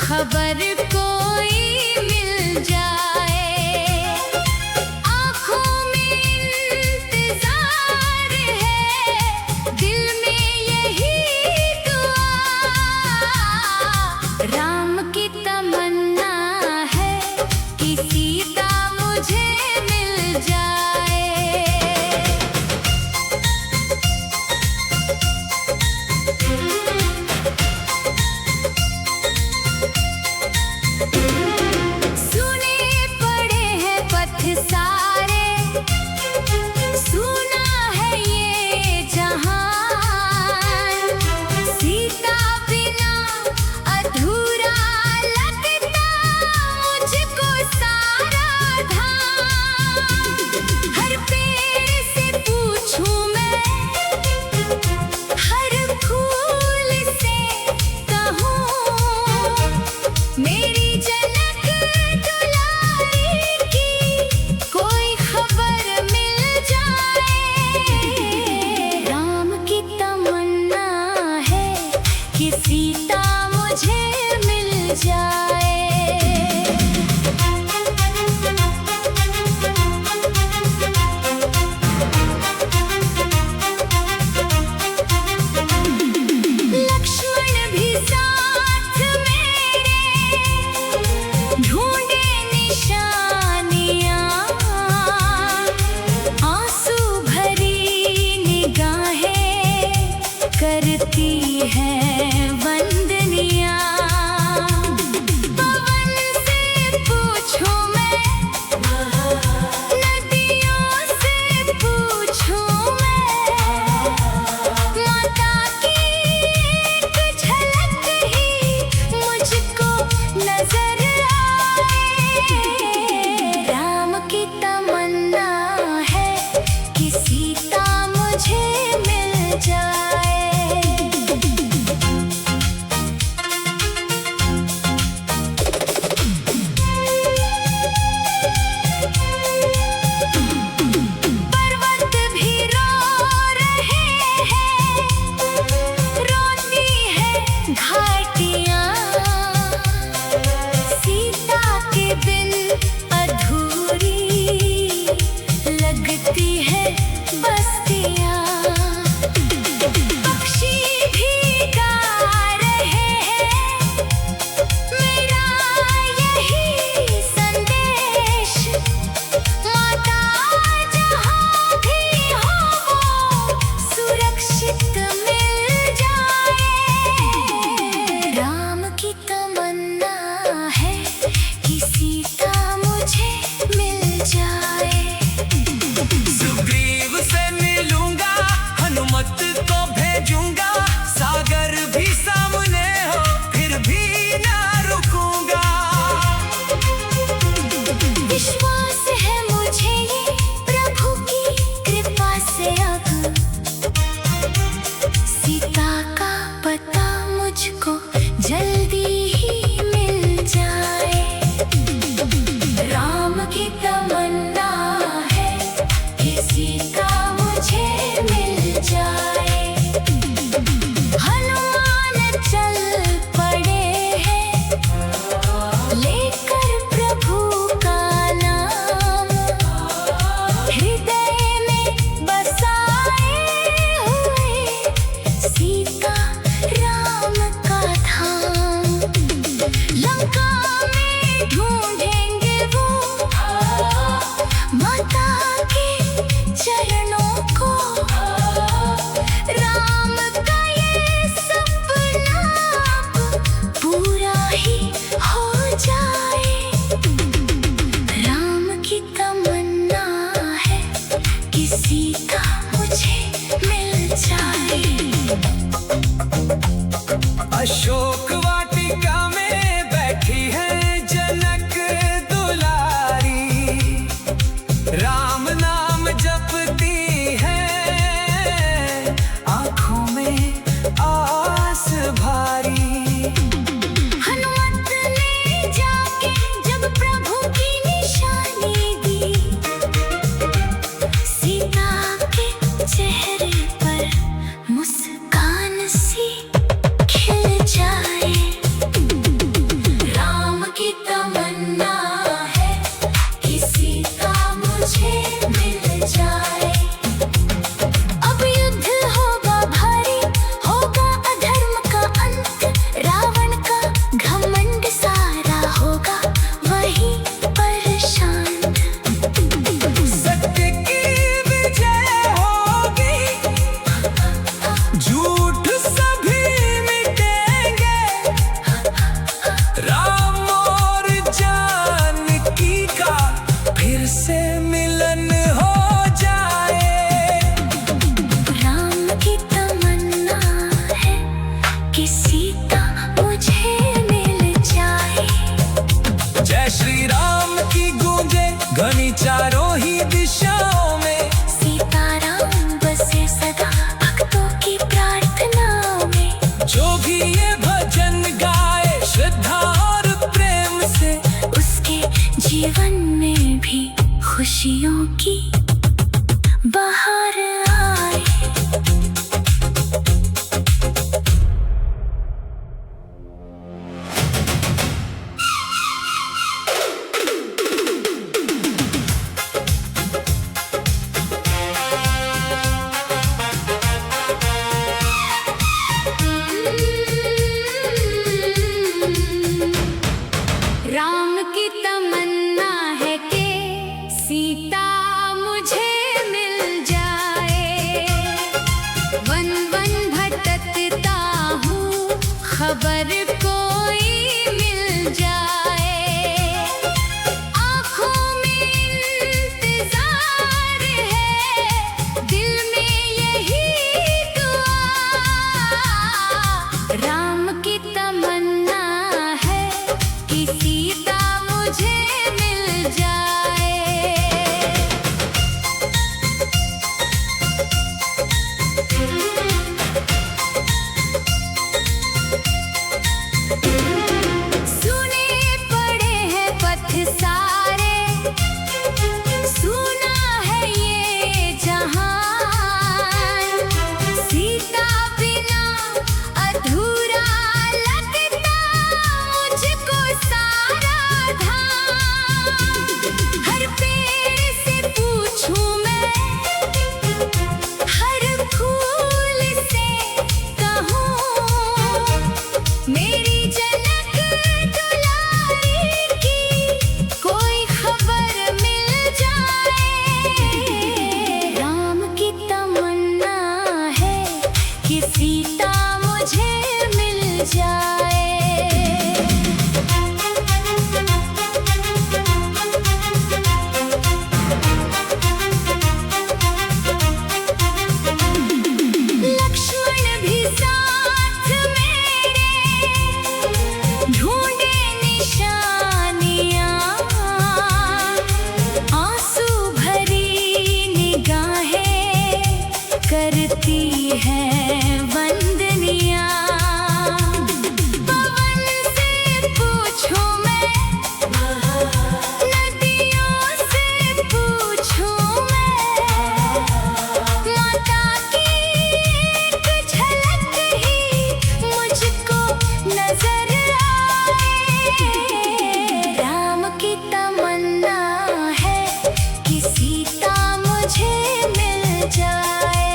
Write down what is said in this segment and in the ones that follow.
खबर कोई मिल जाए, आँखों में इंतजार है, दिल में यही दुआ। राम की तमन्ना है कि सीता मुझे मिल जाए। सारे सुना है ये जहान, सीता बिना अधूरा लगता मुझको सारा धाम। हर पेड़ से पूछूं मैं, हर फूल से कहूँ, मेरी जनक खुशियों की बहार आए। राम की तमन्ना है कि सीता मुझे मिल जाए। वन वन भटकता हूँ, खबर कोई मिल जाए। आँखों में इंतजार है, दिल में यही दुआ। राम की तमन्ना है कि सीता मुझे मिल जाए। सुने पड़े हैं पथ सारे, सुना है ये जहान। सीता बिना अधूरा लगता मुझको सारा धाम। हर पेड़ से पूछूं मैं, हर फूल से कहूँ, मेरी जनक दुलारी की कोई खबर मिल जाए। राम की तमन्ना है कि सीता मुझे मिल जाए। लक्ष्मण भी साथ मेरे ढूंढे निशानियां। आंसू भरी निगाहें करती है वंदनियां। पवन से पूछूं मैं, नदियों से पूछूं मैं, माता की एक झलक ही मुझको नजर आए। राम की तमन्ना है कि सीता मुझे मिल जाए।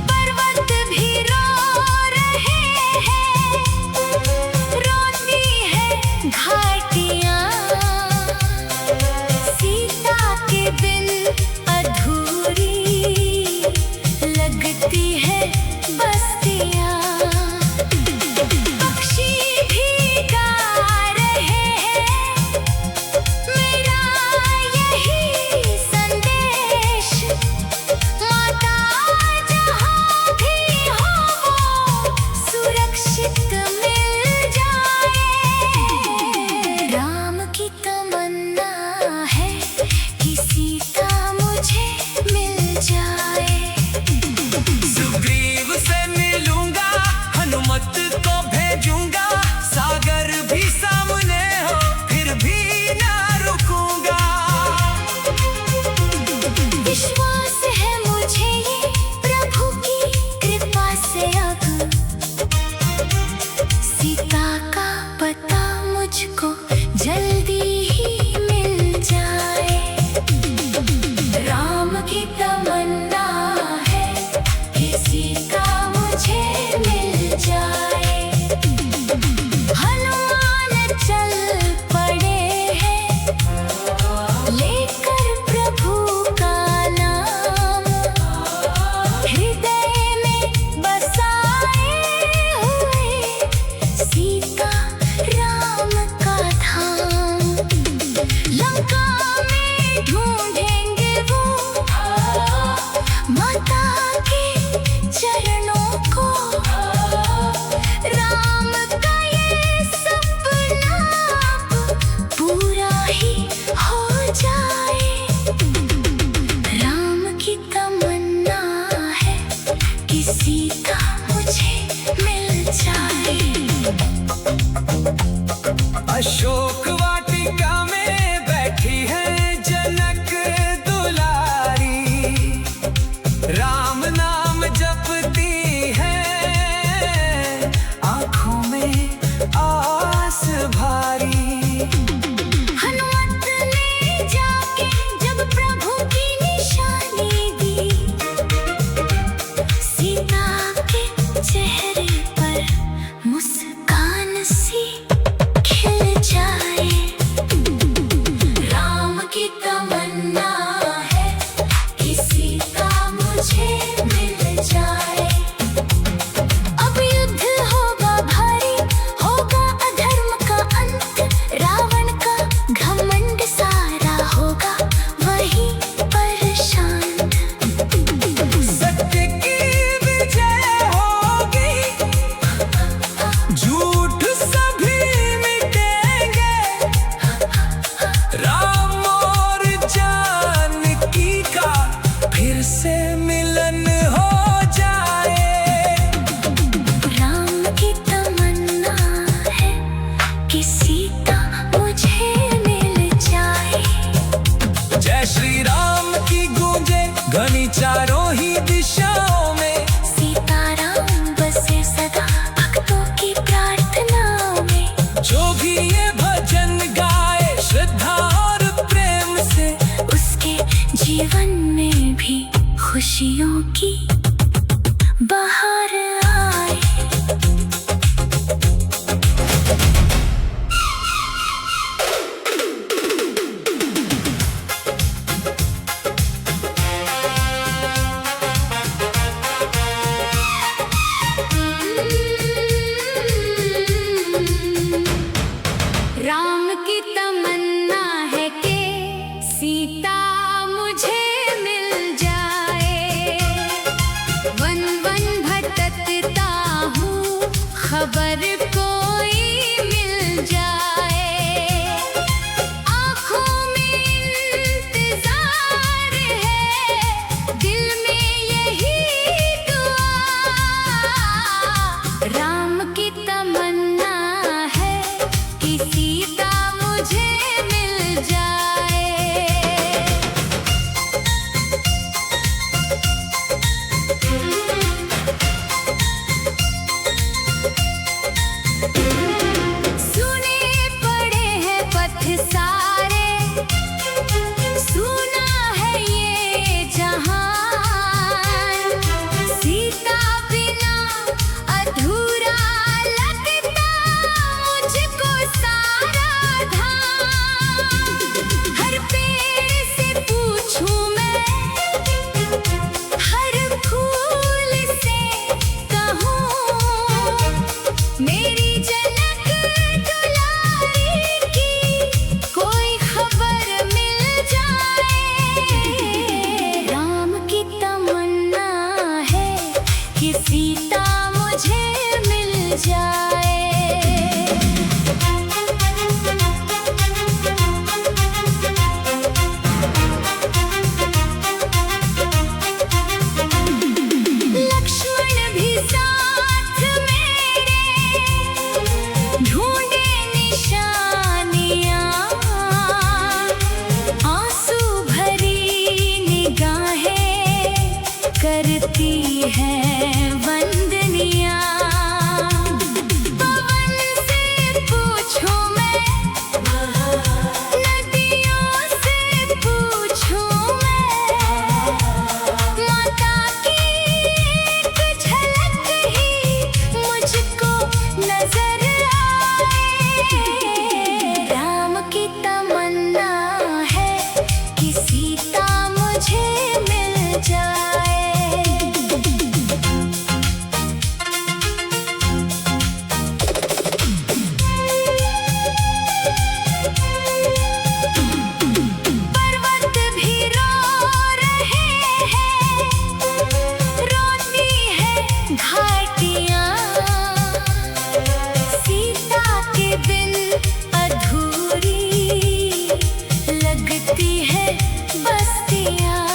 पर्वत भी रो रहे हैं, रोती है घाटियां। सीता के बिन अधूरी लगती है बस्तियां। पक्षी भी गा रहे हैं मेरा यही संदेश। माता जहाँ भी हो वो सुरक्षित मिल जाए। राम की तमन्ना है कि सीता मुझे मिल जाए। सुग्रीव से मिलूंगा, हनुमत को भेजूंगा। सागर भी सामने हो, फिर भी ना रुकूंगा। विश्वास है मुझे ये प्रभु की कृपा से। अब सीता का पता मुझको जल्दी ही मिल जाए। राम की तमन्ना है कि सीता मुझे मिल जाए। हनुमान चल पड़े हैं लेकर प्रभु का नाम। नाम की गूंजे घनी चारों ही दिशाओं में। सीताराम बसे सदा भक्तों की प्रार्थना में। जो भी ये भजन गाए श्रद्धा और प्रेम से, उसके जीवन में भी खुशियों की बहार आए। राम की तमन्ना है कि सीता मुझे मिल जाए। वन वन भटकता हूँ, खबर कोई मिल जाए। आँखों में इंतजार है, दिल में यही दुआ। राम की तमन्ना है कि सीता मुझे मिल जाए। सुने पड़े हैं पथ सारे, सुना है ये जहान। सीता बिना अधूरा लगता मुझको सारा धाम। हर पेड़ से पूछूं मैं, हर फूल से कहूँ, मेरी जनक दुलारी की कोई खबर मिल जाए। राम की तमन्ना है कि सीता मुझे मिल जाए। लक्ष्मण भी साथ मेरे ढूंढे निशानियां। आंसू भरी निगाहें करती है वंदनियां। पवन से पूछूं मैं, नदियों से पूछूं मैं, माता की एक झलक ही मुझको नजर आए। राम की तमन्ना है कि सीता मुझे मिल जाए। पर्वत भी रो रहे हैं, रोती है घाटियाँ। सीता के बिन अधूरी लगती है बस्तियाँ।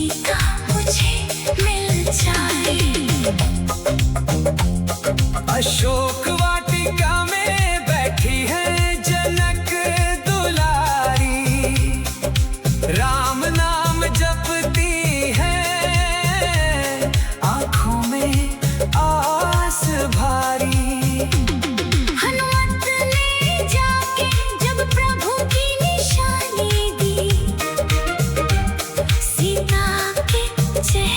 सीता मुझे मिल जाए। अशोक वाटिका में बैठी है जनक दुलारी, राम नाम जपती है, आंखों में आस भारी। हनुमत ने जाके जब प्रभु की निशानी दी, सीता के चेहरे